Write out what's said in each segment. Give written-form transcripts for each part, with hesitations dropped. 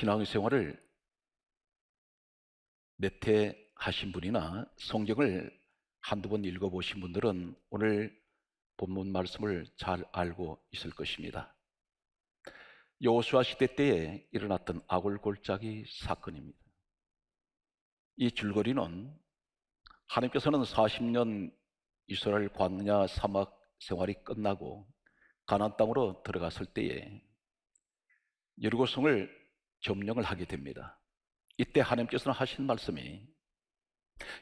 신앙생활을 몇 해 하신 분이나 성경을 한두 번 읽어보신 분들은 오늘 본문 말씀을 잘 알고 있을 것입니다. 여호수아 시대 때에 일어났던 아골골짜기 사건입니다. 이 줄거리는 하나님께서는 40년 이스라엘 광야 사막 생활이 끝나고 가나안 땅으로 들어갔을 때에 여리고성을 점령을 하게 됩니다. 이때 하나님께서는 하신 말씀이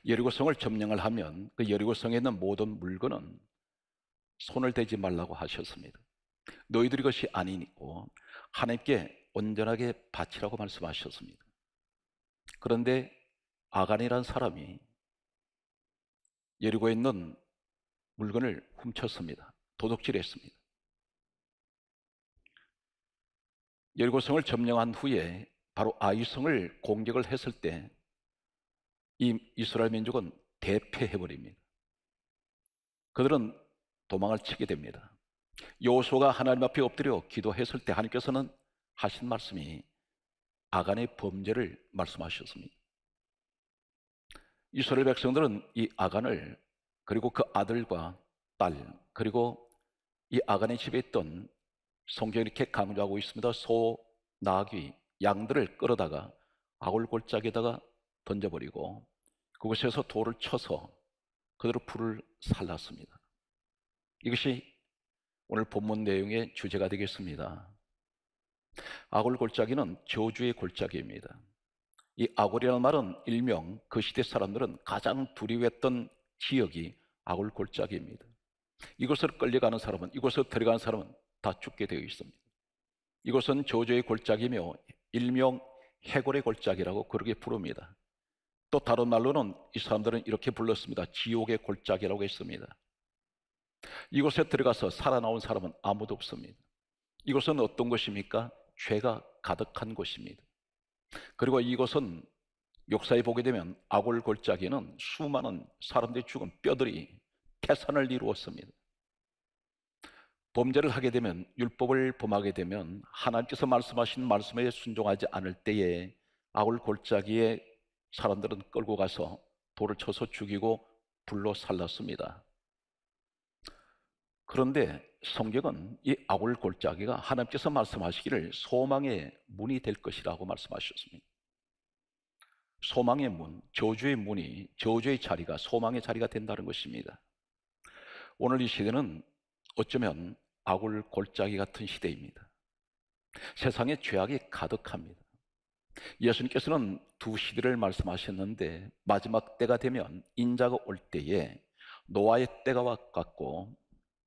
여리고성을 점령을 하면 그 여리고성에 있는 모든 물건은 손을 대지 말라고 하셨습니다. 너희들이 것이 아니고 하나님께 온전하게 바치라고 말씀하셨습니다. 그런데 아간이라는 사람이 여리고에 있는 물건을 훔쳤습니다. 도둑질했습니다. 여리고성을 점령한 후에 바로 아이성을 공격을 했을 때 이 이스라엘 민족은 대패해버립니다. 그들은 도망을 치게 됩니다. 여호수아가 하나님 앞에 엎드려 기도했을 때 하나님께서는 하신 말씀이 아간의 범죄를 말씀하셨습니다. 이스라엘 백성들은 이 아간을, 그리고 그 아들과 딸, 그리고 이 아간의 집에 있던, 성경이 이렇게 강조하고 있습니다, 소, 나귀, 양들을 끌어다가 아골골짜기에다가 던져버리고 그곳에서 돌을 쳐서 그대로 불을 살랐습니다. 이것이 오늘 본문 내용의 주제가 되겠습니다. 아골골짜기는 저주의 골짜기입니다. 이 아골이라는 말은 일명 그 시대 사람들은 가장 두려워했던 지역이 아골골짜기입니다. 이곳을 끌려가는 사람은, 이곳에 들어가는 사람은 다 죽게 되어 있습니다. 이곳은 저주의 골짜기며 일명 해골의 골짜기라고 그렇게 부릅니다. 또 다른 말로는 이 사람들은 이렇게 불렀습니다. 지옥의 골짜기라고 했습니다. 이곳에 들어가서 살아나온 사람은 아무도 없습니다. 이곳은 어떤 곳입니까? 죄가 가득한 곳입니다. 그리고 이곳은 역사에 보게 되면 아골골짜기는 수많은 사람들이 죽은 뼈들이 태산을 이루었습니다. 범죄를 하게 되면, 율법을 범하게 되면 하나님께서 말씀하신 말씀에 순종하지 않을 때에 아골골짜기에 사람들은 끌고 가서 돌을 쳐서 죽이고 불로 살랐습니다. 그런데 성경은 이 아골골짜기가 하나님께서 말씀하시기를 소망의 문이 될 것이라고 말씀하셨습니다. 소망의 문, 저주의 문이, 저주의 자리가 소망의 자리가 된다는 것입니다. 오늘 이 시대는 어쩌면 아골골짜기 같은 시대입니다. 세상에 죄악이 가득합니다. 예수님께서는 두 시대를 말씀하셨는데 마지막 때가 되면 인자가 올 때에 노아의 때가 같고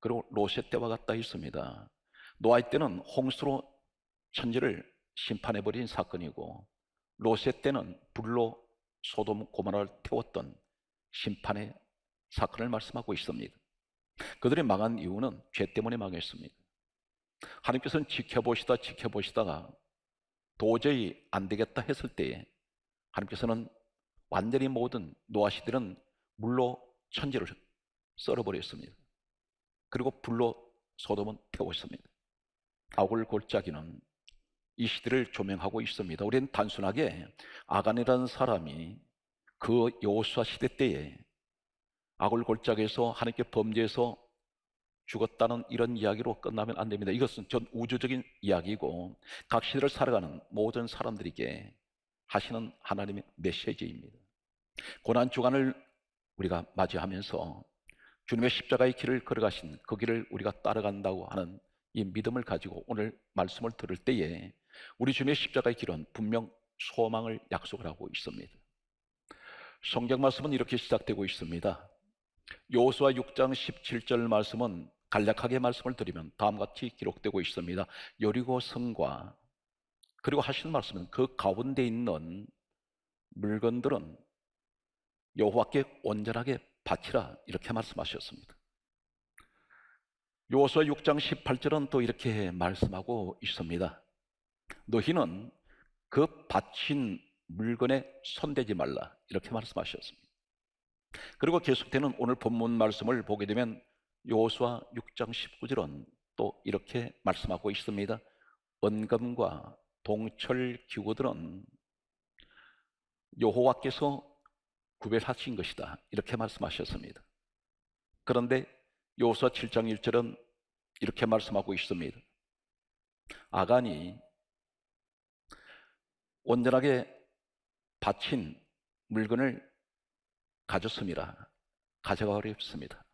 그리고 롯의 때와 같다 있습니다. 노아의 때는 홍수로 천지를 심판해버린 사건이고 롯의 때는 불로 소돔 고모라를 태웠던 심판의 사건을 말씀하고 있습니다. 그들이 망한 이유는 죄 때문에 망했습니다. 하나님께서는 지켜보시다가 도저히 안 되겠다 했을 때에 하나님께서는 완전히 모든 노아 시대는 물로 천지를 썰어버렸습니다. 그리고 불로 소돔은 태웠습니다. 아골골짜기는 이 시대를 조명하고 있습니다. 우리는 단순하게 아간이라는 사람이 그 여호수아 시대 때에 아골골짜기에서 하나님께 범죄해서 죽었다는 이런 이야기로 끝나면 안 됩니다. 이것은 전 우주적인 이야기고 각 시대를 살아가는 모든 사람들에게 하시는 하나님의 메시지입니다. 고난주간을 우리가 맞이하면서 주님의 십자가의 길을 걸어가신 그 길을 우리가 따라간다고 하는 이 믿음을 가지고 오늘 말씀을 들을 때에 우리 주님의 십자가의 길은 분명 소망을 약속을 하고 있습니다. 성경 말씀은 이렇게 시작되고 있습니다. 여호수아 6장 17절 말씀은 간략하게 말씀을 드리면 다음과 같이 기록되고 있습니다. 여리고 성과, 그리고 하시는 말씀은 그 가운데 있는 물건들은 여호와께 온전하게 바치라, 이렇게 말씀하셨습니다. 여호수아 6장 18절은 또 이렇게 말씀하고 있습니다. 너희는 그 바친 물건에 손대지 말라, 이렇게 말씀하셨습니다. 그리고 계속되는 오늘 본문 말씀을 보게 되면 여호수아 6장 19절은 또 이렇게 말씀하고 있습니다. 언금과 동철 기구들은 여호와께서 구별하신 것이다, 이렇게 말씀하셨습니다. 그런데 여호수아 7장 1절은 이렇게 말씀하고 있습니다. 아간이 온전하게 바친 물건을 가졌습니다. 가져가버렸습니다.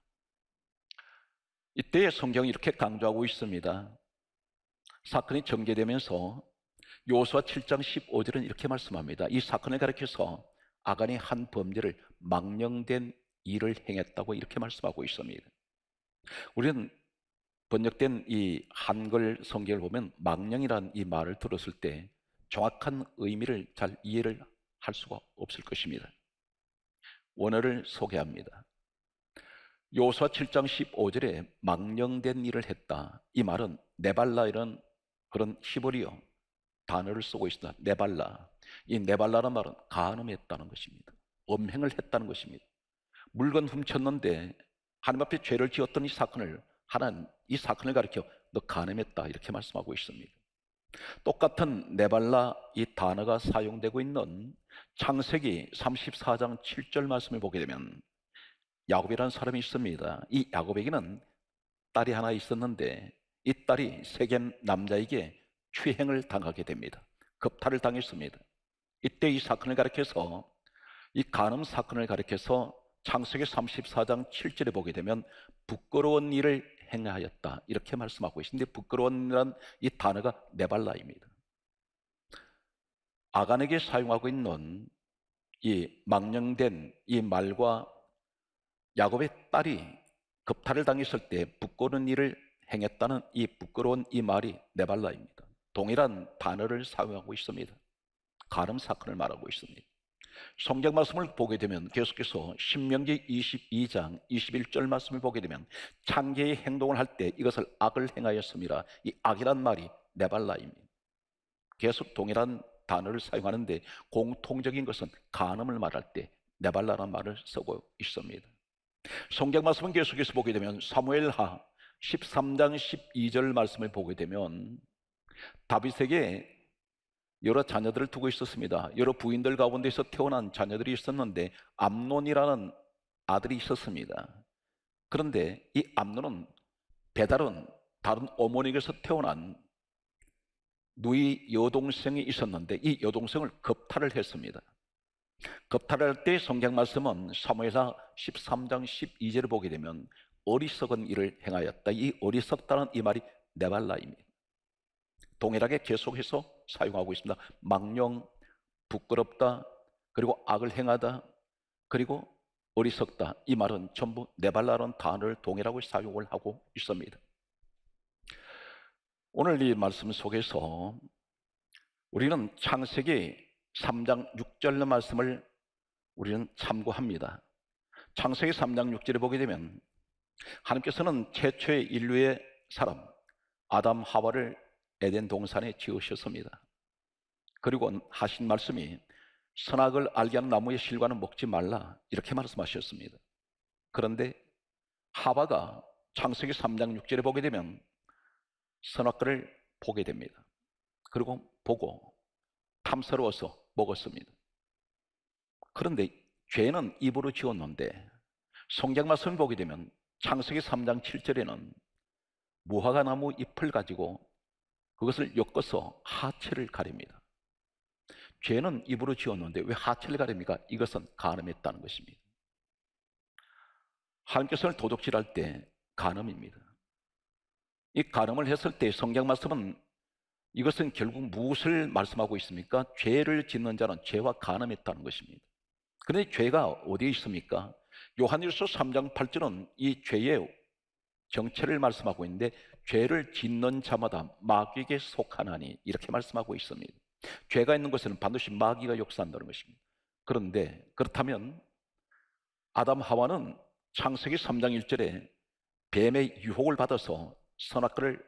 이때 성경이 이렇게 강조하고 있습니다. 사건이 전개되면서 여호수아 7장 15절은 이렇게 말씀합니다. 이 사건을 가리켜서 아간이 한 범죄를 망령된 일을 행했다고 이렇게 말씀하고 있습니다. 우리는 번역된 이 한글 성경을 보면 망령이라는 이 말을 들었을 때 정확한 의미를 잘 이해를 할 수가 없을 것입니다. 원어를 소개합니다. 여호수아 7장 15절에 망령된 일을 했다, 이 말은 네발라 이런 그런 히브리어 단어를 쓰고 있습니다. 네발라. 이 네발라라는 말은 간음했다는 것입니다. 음행을 했다는 것입니다. 물건 훔쳤는데 하나님 앞에 죄를 지었던 이 사건을 하나님 이 사건을 가리켜 너 간음했다, 이렇게 말씀하고 있습니다. 똑같은 네발라 이 단어가 사용되고 있는 창세기 34장 7절 말씀을 보게 되면 야곱이라는 사람이 있습니다. 이 야곱에게는 딸이 하나 있었는데 이 딸이 세겜 남자에게 추행을 당하게 됩니다. 겁탈을 당했습니다. 이때 이 사건을 가리켜서 이 간음 사건을 가리켜서 창세기 34장 7절에 보게 되면 부끄러운 일을 행하였다, 이렇게 말씀하고 있는데 부끄러운이라는 이 단어가 네발라입니다. 아간에게 사용하고 있는 이 망령된 이 말과 야곱의 딸이 겁탈을 당했을 때 부끄러운 일을 행했다는 이 부끄러운 이 말이 네발라입니다. 동일한 단어를 사용하고 있습니다. 간음 사건을 말하고 있습니다. 성경 말씀을 보게 되면 계속해서 신명기 22장 21절 말씀을 보게 되면 창기의 행동을 할 때 이것을 악을 행하였습니다. 이 악이란 말이 네발라입니다. 계속 동일한 단어를 사용하는데 공통적인 것은 간음을 말할 때 네발라라는 말을 쓰고 있습니다. 성경 말씀은 계속해서 보게 되면 사무엘하 13장 12절 말씀을 보게 되면 다윗에게 여러 자녀들을 두고 있었습니다. 여러 부인들 가운데서 태어난 자녀들이 있었는데 암논이라는 아들이 있었습니다. 그런데 이 암논은 배다른 다른 어머니에게서 태어난 누이 여동생이 있었는데 이 여동생을 겁탈을 했습니다. 겁탈할 때 성경 말씀은 사무엘하 13장 12절을 보게 되면 어리석은 일을 행하였다. 이 어리석다는 이 말이 네발라입니다. 동일하게 계속해서 사용하고 있습니다. 망령, 부끄럽다, 그리고 악을 행하다, 그리고 어리석다, 이 말은 전부 네발라라는 단어를 동일하게 사용을 하고 있습니다. 오늘 이 말씀 속에서 우리는 창세기 3장 6절 말씀을 우리는 참고합니다. 창세기 3장 6절에 보게 되면 하나님께서는 최초의 인류의 사람 아담 하와를 에덴 동산에 지으셨습니다. 그리고 하신 말씀이 선악을 알게 하는 나무의 실과는 먹지 말라, 이렇게 말씀하셨습니다. 그런데 하와가 창세기 3장 6절에 보게 되면 선악과를 보게 됩니다. 그리고 보고 탐스러워서 먹었습니다. 그런데 죄는 입으로 지었는데 성경 말씀을 보게 되면 창세기 3장 7절에는 무화과 나무 잎을 가지고 그것을 엮어서 하체를 가립니다. 죄는 입으로 지었는데 왜 하체를 가립니까? 이것은 간음했다는 것입니다. 하나님께서는 도둑질할 때 간음입니다. 이 간음을 했을 때 성경 말씀은 이것은 결국 무엇을 말씀하고 있습니까? 죄를 짓는 자는 죄와 간음했다는 것입니다. 그런데 죄가 어디에 있습니까? 요한일서 3장 8절은 이 죄의 정체를 말씀하고 있는데 죄를 짓는 자마다 마귀에게 속하나니, 이렇게 말씀하고 있습니다. 죄가 있는 곳에는 반드시 마귀가 역사한다는 것입니다. 그런데 그렇다면 아담 하와는 창세기 3장 1절에 뱀의 유혹을 받아서 선악과를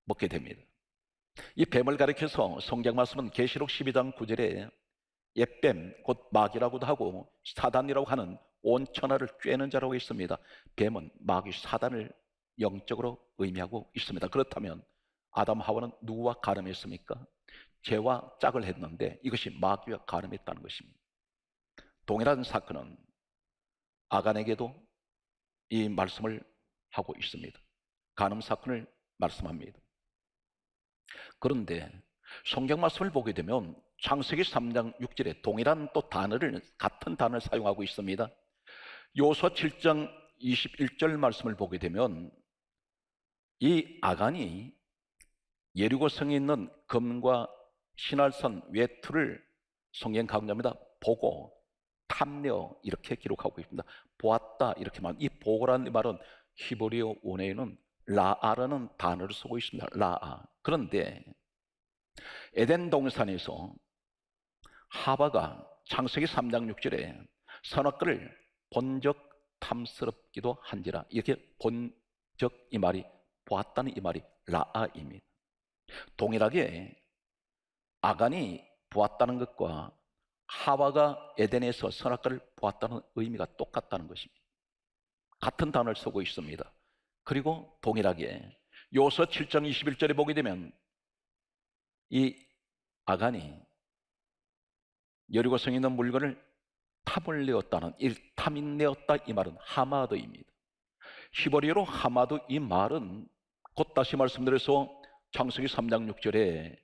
먹게 됩니다. 이 뱀을 가리켜서 성경 말씀은 계시록 12장 9절에 옛뱀 곧 마귀라고도 하고 사단이라고 하는 온 천하를 쬐는 자라고 있습니다. 뱀은 마귀 사단을 영적으로 의미하고 있습니다. 그렇다면 아담 하와는 누구와 간음했습니까? 죄와 짝을 했는데 이것이 마귀와 간음했다는 것입니다. 동일한 사건은 아간에게도 이 말씀을 하고 있습니다. 간음 사건을 말씀합니다. 그런데 성경 말씀을 보게 되면 창세기 3장 6절에 동일한 또 같은 단어를 사용하고 있습니다. 요수아 7장 21절 말씀을 보게 되면 이 아간이 예리고성에 있는 금과 신할선 외투를 성경 강조합니다. 보고 탐내어 이렇게 기록하고 있습니다. 보았다 이렇게 말. 이 보고라는 말은 히브리어 원어에는 라아라는 단어를 쓰고 있습니다. 라아. 그런데 에덴 동산에서 하바가 창세기 3장 6절에 선악과를 본적 탐스럽기도 한지라, 이렇게 본적 이 말이 보았다는 이 말이 라아입니다. 동일하게 아간이 보았다는 것과 하와가 에덴에서 선악과를 보았다는 의미가 똑같다는 것입니다. 같은 단어를 쓰고 있습니다. 그리고 동일하게 요서 7장 21절에 보게 되면 이 아간이 여리고성에 있는 물건을 탐을 내었다는, 탐이 내었다 이 말은 하마드입니다. 히브리어로 하마드 이 말은 곧 다시 말씀드려서 창세기 3장 6절에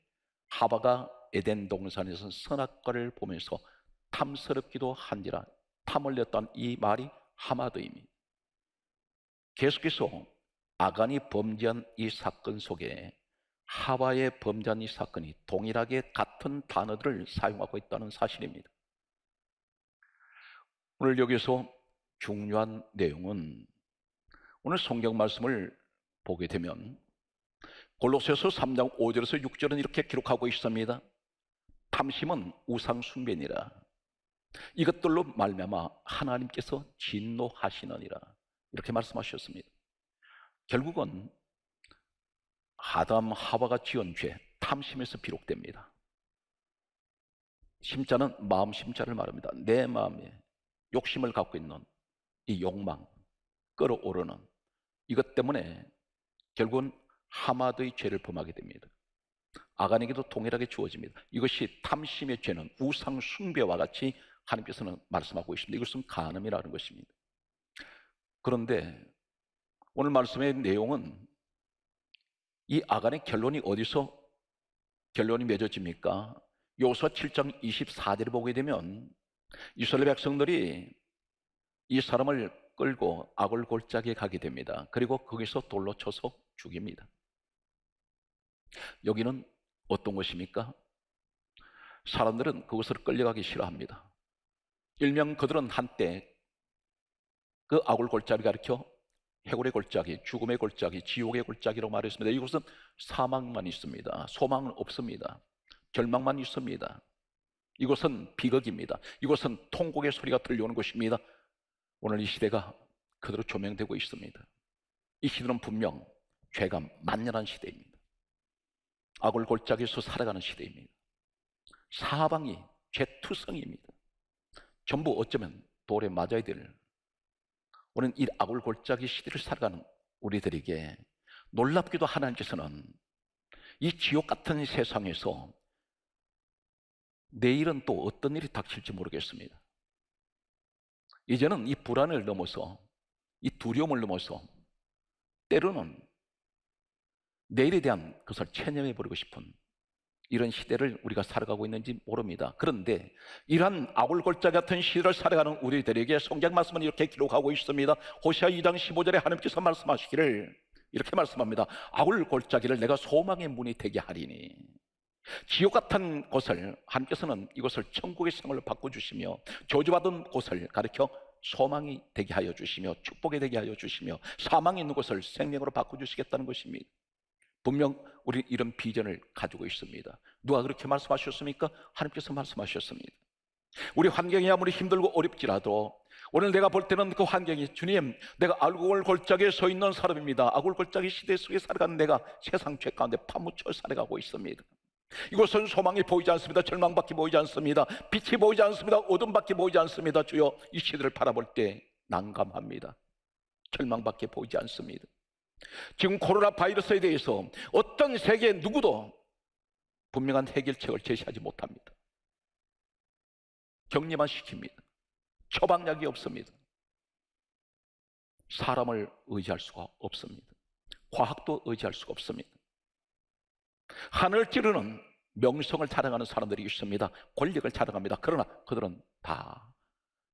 하바가 에덴 동산에서 선악과를 보면서 탐스럽기도 한지라, 탐을 냈다는 이 말이 하마드입니다. 계속해서 아간이 범죄한 이 사건 속에 하와의 범죄한 이 사건이 동일하게 같은 단어들을 사용하고 있다는 사실입니다. 오늘 여기서 중요한 내용은, 오늘 성경 말씀을 보게 되면 골로새서 3장 5절에서 6절은 이렇게 기록하고 있습니다. 탐심은 우상 숭배니라. 이것들로 말미암아 하나님께서 진노하시느니라. 이렇게 말씀하셨습니다. 결국은 아담 하와가 지은 죄, 탐심에서 비롯됩니다. 심자는 마음 심자를 말합니다. 내 마음에 욕심을 갖고 있는 이 욕망, 끌어오르는 이것 때문에 결국은 하마드의 죄를 범하게 됩니다. 아간에게도 동일하게 주어집니다. 이것이 탐심의 죄는 우상 숭배와 같이 하나님께서는 말씀하고 있습니다. 이것은 간음이라는 것입니다. 그런데 오늘 말씀의 내용은 이 아간의 결론이 어디서 결론이 맺어집니까? 요수아 7장 24절을 보게 되면 이스라엘 백성들이 이 사람을 끌고 아골 골짜기에 가게 됩니다. 그리고 거기서 돌로 쳐서 죽입니다. 여기는 어떤 것입니까? 사람들은 그곳으로 끌려가기 싫어합니다. 일명 그들은 한때 그 아골 골짜기를 가리켜 해골의 골짜기, 죽음의 골짜기, 지옥의 골짜기라고 말했습니다. 이곳은 사망만 있습니다. 소망은 없습니다. 절망만 있습니다. 이곳은 비극입니다. 이곳은 통곡의 소리가 들려오는 곳입니다. 오늘 이 시대가 그대로 조명되고 있습니다. 이 시대는 분명 죄가 만연한 시대입니다. 아골 골짜기에서 살아가는 시대입니다. 사방이 죄투성입니다. 전부 어쩌면 돌에 맞아야 될, 우리는 이 아골 골짜기 시대를 살아가는 우리들에게 놀랍게도 하나님께서는 이 지옥 같은 세상에서 내일은 또 어떤 일이 닥칠지 모르겠습니다. 이제는 이 불안을 넘어서, 이 두려움을 넘어서 때로는 내일에 대한 것을 체념해버리고 싶은 이런 시대를 우리가 살아가고 있는지 모릅니다. 그런데 이러한 아골골짜기 같은 시대를 살아가는 우리들에게 성경 말씀은 이렇게 기록하고 있습니다. 호세아 2장 15절에 하나님께서 말씀하시기를 이렇게 말씀합니다. 아골골짜기를 내가 소망의 문이 되게 하리니. 지옥 같은 곳을 하나님께서는 이것을 천국의 생활로 바꿔주시며 저주받은 곳을 가리켜 소망이 되게 하여 주시며 축복이 되게 하여 주시며 사망이 있는 곳을 생명으로 바꿔주시겠다는 것입니다. 분명 우리 이런 비전을 가지고 있습니다. 누가 그렇게 말씀하셨습니까? 하나님께서 말씀하셨습니다. 우리 환경이 아무리 힘들고 어렵지라도 오늘 내가 볼 때는 그 환경이, 주님, 내가 아골 골짜기에 서 있는 사람입니다. 아골 골짜기 시대 속에 살아가는 내가 세상 죄 가운데 파묻혀 살아가고 있습니다. 이곳은 소망이 보이지 않습니다. 절망밖에 보이지 않습니다. 빛이 보이지 않습니다. 어둠밖에 보이지 않습니다. 주여, 이 시대를 바라볼 때 난감합니다. 절망밖에 보이지 않습니다. 지금 코로나 바이러스에 대해서 어떤 세계 누구도 분명한 해결책을 제시하지 못합니다. 격리만 시킵니다. 처방약이 없습니다. 사람을 의지할 수가 없습니다. 과학도 의지할 수가 없습니다. 하늘 찌르는 명성을 자랑하는 사람들이 있습니다. 권력을 자랑합니다. 그러나 그들은 다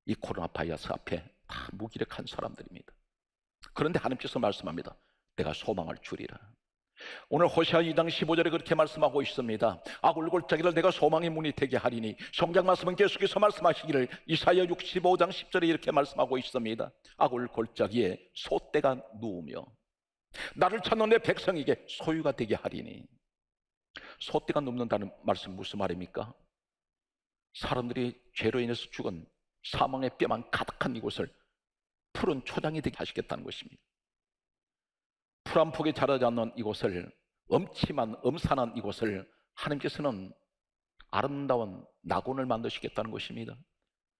이 코로나 바이러스 앞에 다 무기력한 사람들입니다. 그런데 하나님께서 말씀합니다. 내가 소망을 주리라. 오늘 호세아 2장 15절에 그렇게 말씀하고 있습니다. 아굴골짜기를 내가 소망의 문이 되게 하리니, 성경 말씀은 계속해서 말씀하시기를 이사야 65장 10절에 이렇게 말씀하고 있습니다. 아굴골짜기에 소떼가 누우며 나를 찾는 내 백성에게 소유가 되게 하리니. 소떼가 눕는다는 말씀 무슨 말입니까? 사람들이 죄로 인해서 죽은 사망의 뼈만 가득한 이곳을 푸른 초장이 되게 하시겠다는 것입니다. 풀 한 폭이 자라지 않는 이곳을, 엄침한 엄산한 이곳을 하나님께서는 아름다운 낙원을 만드시겠다는 것입니다.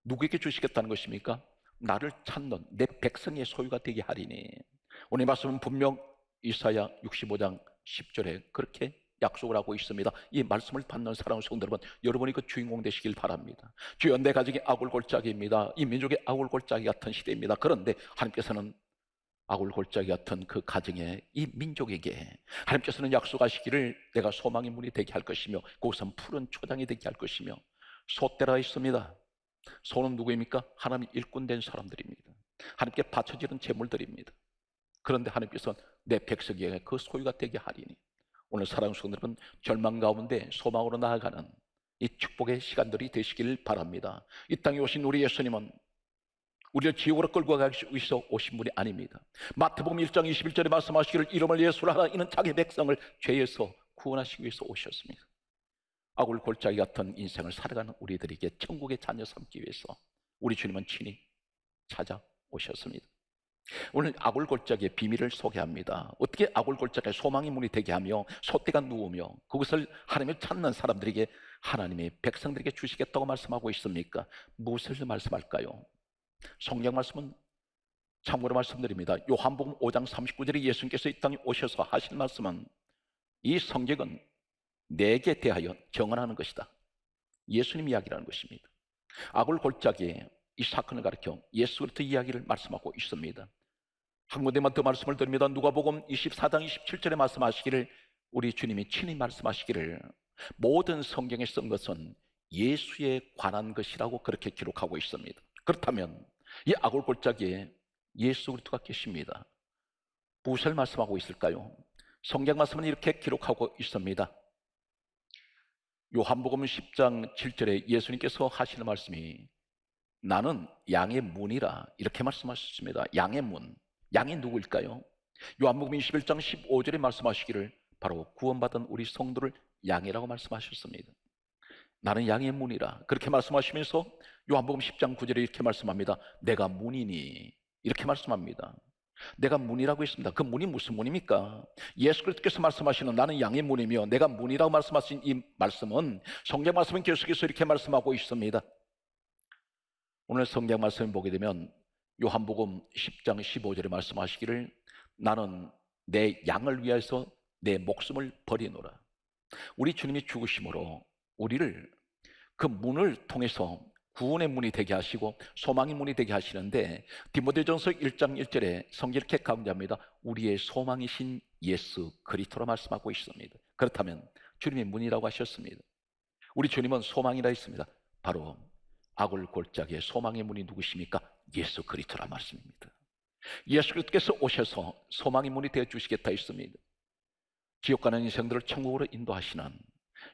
누구에게 주시겠다는 것입니까? 나를 찾는 내 백성의 소유가 되게 하리니. 오늘 말씀은 분명 이사야 65장 10절에 그렇게 약속을 하고 있습니다. 이 말씀을 받는 사랑하는 성도 여러분, 여러분이 그 주인공 되시길 바랍니다. 주여, 내 가정이 아굴골짜기입니다. 이 민족의 아굴골짜기 같은 시대입니다. 그런데 하나님께서는 아굴골짜기 같은 그 가정에, 이 민족에게 하나님께서는 약속하시기를 내가 소망의 문이 되게 할 것이며 그곳은 푸른 초장이 되게 할 것이며. 소떼라 있습니다. 소는 누구입니까? 하나님 일꾼된 사람들입니다. 하나님께 바쳐지는 제물들입니다. 그런데 하나님께서는 내 백성에게 그 소유가 되게 하리니. 오늘 사랑하는 성도 여러분, 절망 가운데 소망으로 나아가는 이 축복의 시간들이 되시길 바랍니다. 이 땅에 오신 우리 예수님은 우리를 지옥으로 끌고 가기 위해서 오신 분이 아닙니다. 마태복음 1장 21절에 말씀하시기를 이름을 예수로 하라. 이는 자기 백성을 죄에서 구원하시기 위해서 오셨습니다. 아굴골짜기 같은 인생을 살아가는 우리들에게 천국의 자녀 삼기 위해서 우리 주님은 친히 찾아오셨습니다. 오늘 아굴골짜기의 비밀을 소개합니다. 어떻게 아굴골짜기에 소망의 문이 되게 하며 소떼가 누우며 그것을 하나님을 찾는 사람들에게, 하나님의 백성들에게 주시겠다고 말씀하고 있습니까? 무엇을 말씀할까요? 성경 말씀은 참고로 말씀드립니다. 요한복음 5장 39절에 예수님께서 이 땅에 오셔서 하신 말씀은 이 성경은 내게 대하여 정언하는 것이다. 예수님 이야기라는 것입니다. 아굴골짜기에 이 사건을 가리켜 예수 그리스도 이야기를 말씀하고 있습니다. 한 군데만 더 말씀을 드립니다. 누가복음 24장 27절에 말씀하시기를, 우리 주님이 친히 말씀하시기를 모든 성경에 쓴 것은 예수에 관한 것이라고 그렇게 기록하고 있습니다. 그렇다면 이 아굴골짜기에 예수 그리스도가 계십니다. 무엇을 말씀하고 있을까요? 성경 말씀은 이렇게 기록하고 있습니다. 요한복음 10장 7절에 예수님께서 하시는 말씀이 나는 양의 문이라 이렇게 말씀하셨습니다. 양의 문, 양이 누구일까요? 요한복음 21장 15절에 말씀하시기를 바로 구원받은 우리 성도를 양이라고 말씀하셨습니다. 나는 양의 문이라 그렇게 말씀하시면서 요한복음 10장 9절에 이렇게 말씀합니다. 내가 문이니 이렇게 말씀합니다. 내가 문이라고 했습니다. 그 문이 무슨 문입니까? 예수 그리스도께서 말씀하시는 나는 양의 문이며 내가 문이라고 말씀하신 이 말씀은 성경 말씀은 계속해서 이렇게 말씀하고 있습니다. 오늘 성경 말씀을 보게 되면 요한복음 10장 15절에 말씀하시기를 나는 내 양을 위해서 내 목숨을 버리노라. 우리 주님이 죽으심으로 우리를 그 문을 통해서 구원의 문이 되게 하시고 소망의 문이 되게 하시는데, 디모데전서 1장 1절에 성경 이렇게 강조합니다. 우리의 소망이신 예수 그리스도로 말씀하고 있습니다. 그렇다면 주님의 문이라고 하셨습니다. 우리 주님은 소망이라 했습니다. 바로 아굴골짜기의 소망의 문이 누구십니까? 예수 그리스도라 말씀입니다. 예수 그리스도께서 오셔서 소망의 문이 되어 주시겠다 했습니다. 지옥 가는 인생들을 천국으로 인도하시는,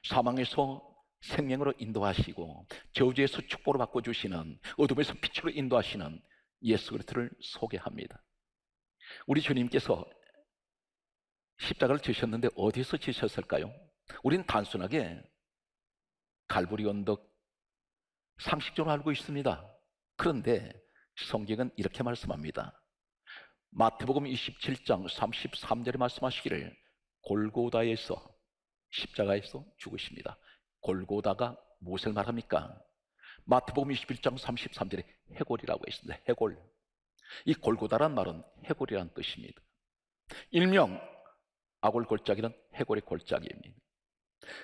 사망에서 생명으로 인도하시고 저주에서 축복으로 바꿔주시는, 어둠에서 빛으로 인도하시는 예수 그리스도를 소개합니다. 우리 주님께서 십자가를 지셨는데 어디서 지셨을까요? 우리는 단순하게 갈보리 언덕 상식적으로 알고 있습니다. 그런데 성경은 이렇게 말씀합니다. 마태복음 27장 33절에 말씀하시기를 골고다에서, 십자가에서 죽으십니다. 골고다가 무엇을 말합니까? 마태복음 21장 33절에 해골이라고 했습니다. 해골. 이 골고다란 말은 해골이라는 뜻입니다. 일명 아골골짜기는 해골의 골짜기입니다.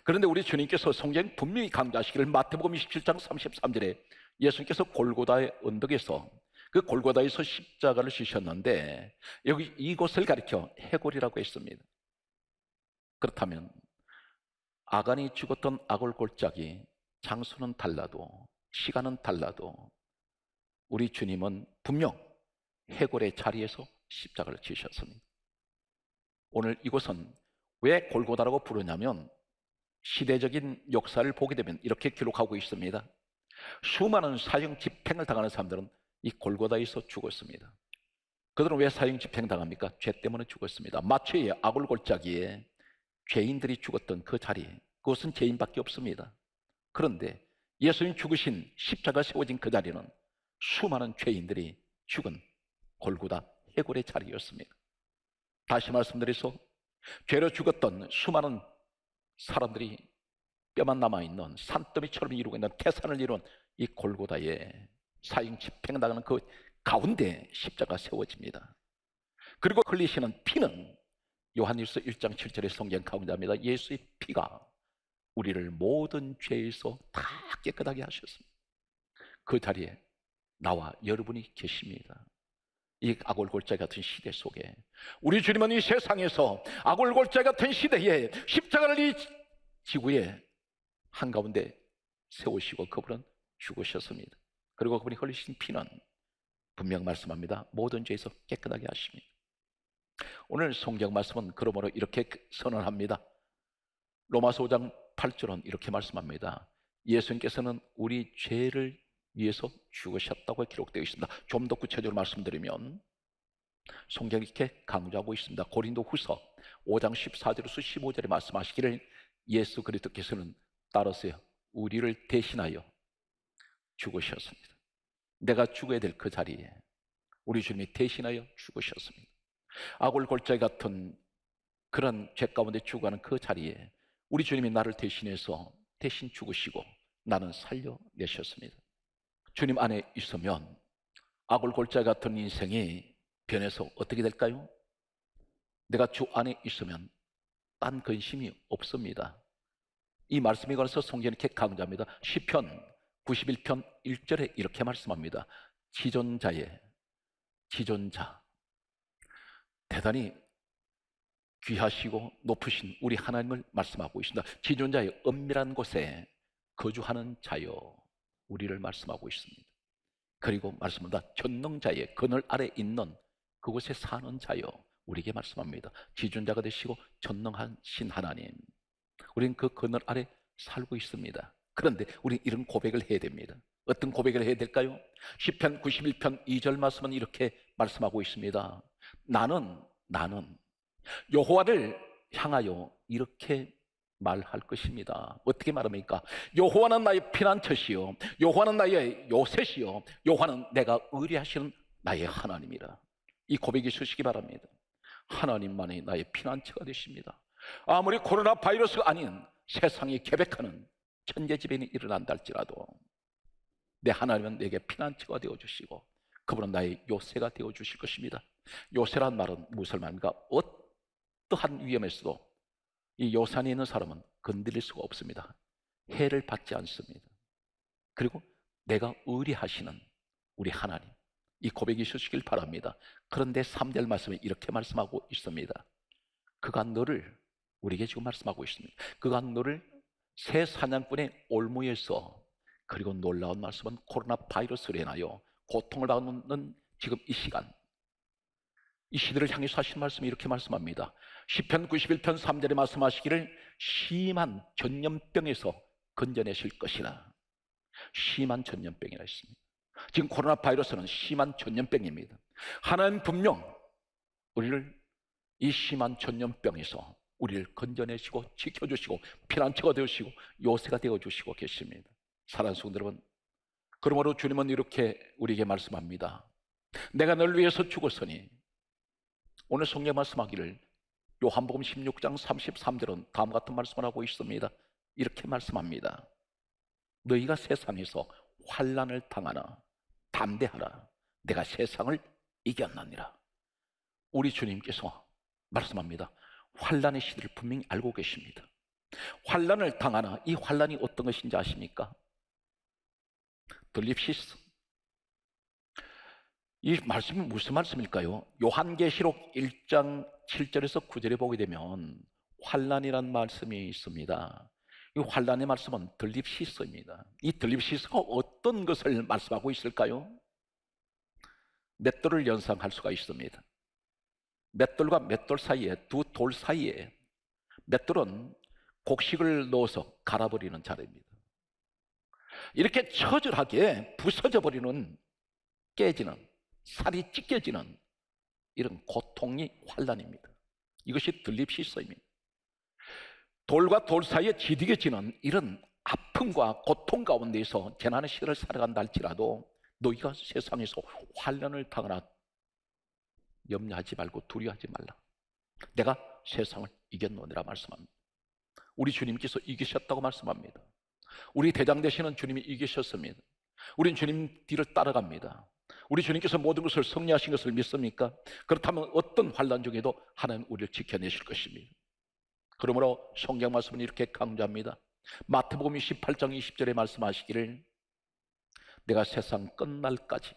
그런데 우리 주님께서 성경 분명히 강조하시기를 마태복음 27장 33절에 예수님께서 골고다의 언덕에서 그 골고다에서 십자가를 지셨는데 여기 이곳을 가리켜 해골이라고 했습니다. 그렇다면 아간이 죽었던 아골 골짜기 장소는 달라도 시간은 달라도 우리 주님은 분명 해골의 자리에서 십자가를 지셨습니다. 오늘 이곳은 왜 골고다라고 부르냐면 시대적인 역사를 보게 되면 이렇게 기록하고 있습니다. 수많은 사형 집행을 당하는 사람들은 이 골고다에서 죽었습니다. 그들은 왜 사형 집행 당합니까? 죄 때문에 죽었습니다. 마초의 아골 골짜기에 죄인들이 죽었던 그 자리, 그것은 죄인밖에 없습니다. 그런데 예수님 죽으신 십자가 세워진 그 자리는 수많은 죄인들이 죽은 골고다 해골의 자리였습니다. 다시 말씀드려서 죄로 죽었던 수많은 사람들이 뼈만 남아있는 산더미처럼 이루고 있는 태산을 이룬 이 골고다에 사형 집행당하는 그 가운데 십자가 세워집니다. 그리고 흘리시는 피는 요한일서 1장 7절의 성경 가운데입니다. 예수의 피가 우리를 모든 죄에서 다 깨끗하게 하셨습니다. 그 자리에 나와 여러분이 계십니다. 이 아골골짜기 같은 시대 속에 우리 주님은 이 세상에서 아골골짜기 같은 시대에 십자가를 이 지구에 한가운데 세우시고 그분은 죽으셨습니다. 그리고 그분이 흘리신 피는 분명 말씀합니다. 모든 죄에서 깨끗하게 하십니다. 오늘 성경 말씀은 그러므로 이렇게 선언합니다. 로마서 5장 8절은 이렇게 말씀합니다. 예수님께서는 우리 죄를 위해서 죽으셨다고 기록되어 있습니다. 좀 더 구체적으로 말씀드리면 성경이 이렇게 강조하고 있습니다. 고린도 후서 5장 14절에서 15절에 말씀하시기를 예수 그리스도께서는 따라서요 우리를 대신하여 죽으셨습니다. 내가 죽어야 될 그 자리에 우리 주님이 대신하여 죽으셨습니다. 아골 골짜기 같은 그런 죄 가운데 죽어가는 그 자리에 우리 주님이 나를 대신해서 대신 죽으시고 나는 살려내셨습니다. 주님 안에 있으면 아골 골짜기 같은 인생이 변해서 어떻게 될까요? 내가 주 안에 있으면 딴 근심이 없습니다. 이 말씀에 관해서 성경이 이렇게 강조합니다. 시편 91편 1절에 이렇게 말씀합니다. 지존자 대단히 귀하시고 높으신 우리 하나님을 말씀하고 있습니다. 지존자의 은밀한 곳에 거주하는 자여 우리를 말씀하고 있습니다. 그리고 말씀합니다. 전능자의 그늘 아래 있는 그곳에 사는 자여 우리에게 말씀합니다. 지존자가 되시고 전능하신 하나님, 우리는 그 그늘 아래 살고 있습니다. 그런데 우리는 이런 고백을 해야 됩니다. 어떤 고백을 해야 될까요? 시편 91편 2절 말씀은 이렇게 말씀하고 있습니다. 나는 여호와를 향하여 이렇게 말할 것입니다. 어떻게 말합니까? 여호와는 나의 피난처시요 여호와는 나의 요새시요 여호와는 내가 의뢰하시는 나의 하나님이라. 이 고백이 서시기 바랍니다. 하나님만이 나의 피난처가 되십니다. 아무리 코로나 바이러스가 아닌 세상이 계획하는 천재지변이 일어난다 할지라도 내 하나님은 내게 피난처가 되어주시고 그분은 나의 요새가 되어주실 것입니다. 요새란 말은 무슨 말입니까? 어떠한 위험에서도 이 요새 안에 있는 사람은 건드릴 수가 없습니다. 해를 받지 않습니다. 그리고 내가 의뢰하시는 우리 하나님, 이 고백이 있으시길 바랍니다. 그런데 3절 말씀에 이렇게 말씀하고 있습니다. 그가 너를, 우리에게 지금 말씀하고 있습니다. 그가 너를 새 사냥꾼의 올무에서, 그리고 놀라운 말씀은 코로나 바이러스로 인하여 고통을 받는 지금 이 시간, 이 시대를 향해서 하신 말씀이 이렇게 말씀합니다. 시편 91편 3절에 말씀하시기를 심한 전염병에서 건져내실 것이라. 심한 전염병이라 했습니다. 지금 코로나 바이러스는 심한 전염병입니다. 하나님 분명 우리를 이 심한 전염병에서 우리를 건져내시고 지켜주시고 피난처가 되어주시고 요새가 되어주시고 계십니다. 사랑하는 성도 여러분, 그러므로 주님은 이렇게 우리에게 말씀합니다. 내가 널 위해서 죽었으니, 오늘 성경 말씀하기를 요한복음 16장 33절은 다음 같은 말씀을 하고 있습니다. 이렇게 말씀합니다. 너희가 세상에서 환난을 당하나 담대하라, 내가 세상을 이겼느니라. 우리 주님께서 말씀합니다. 환난의 시대를 분명히 알고 계십니다. 환난을 당하나 이 환난이 어떤 것인지 아십니까? 들립시스. 이 말씀이 무슨 말씀일까요? 요한계시록 1장 7절에서 9절에 보게 되면 환난이라는 말씀이 있습니다. 이 환난의 말씀은 들립시스입니다. 이 들립시스가 어떤 것을 말씀하고 있을까요? 맷돌을 연상할 수가 있습니다. 맷돌과 맷돌 사이에, 두 돌 사이에, 맷돌은 곡식을 넣어서 갈아버리는 자리입니다. 이렇게 처절하게 부서져 버리는, 깨지는, 살이 찢겨지는 이런 고통이 환난입니다. 이것이 들립시스입니다. 돌과 돌 사이에 지디겨지는 이런 아픔과 고통 가운데서 재난의 시대를 살아간다 할지라도 너희가 세상에서 환난을 당하나 염려하지 말고 두려워하지 말라. 내가 세상을 이겼노니라 말씀합니다. 우리 주님께서 이기셨다고 말씀합니다. 우리 대장 되시는 주님이 이기셨습니다. 우린 주님 뒤를 따라갑니다. 우리 주님께서 모든 것을 승리하신 것을 믿습니까? 그렇다면 어떤 환난 중에도 하나님 우리를 지켜내실 것입니다. 그러므로 성경 말씀은 이렇게 강조합니다. 마태복음 18장 20절에 말씀하시기를 내가 세상 끝날까지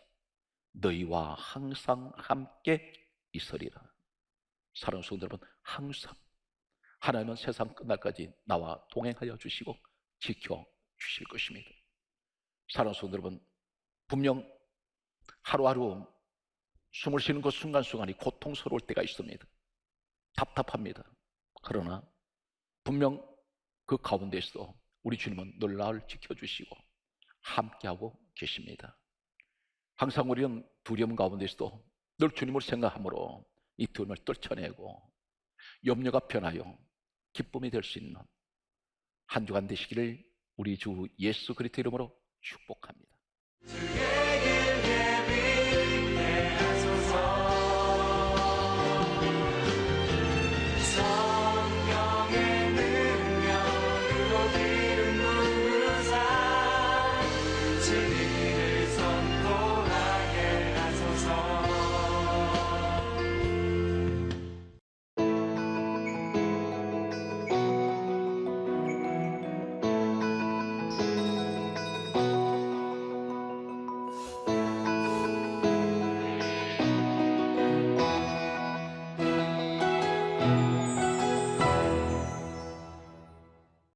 너희와 항상 함께 있으리라. 사랑하는 성도 여러분, 항상 하나님은 세상 끝날까지 나와 동행하여 주시고 지켜 주실 것입니다. 사랑하는 성도 여러분, 분명 하루하루 숨을 쉬는 그 순간순간이 고통스러울 때가 있습니다. 답답합니다. 그러나 분명 그 가운데서 우리 주님은 늘 나를 지켜주시고 함께하고 계십니다. 항상 우리는 두려움 가운데서도 늘 주님을 생각함으로 이 두려움을 떨쳐내고 염려가 변하여 기쁨이 될 수 있는 한 주간 되시기를 우리 주 예수 그리스도 이름으로 축복합니다.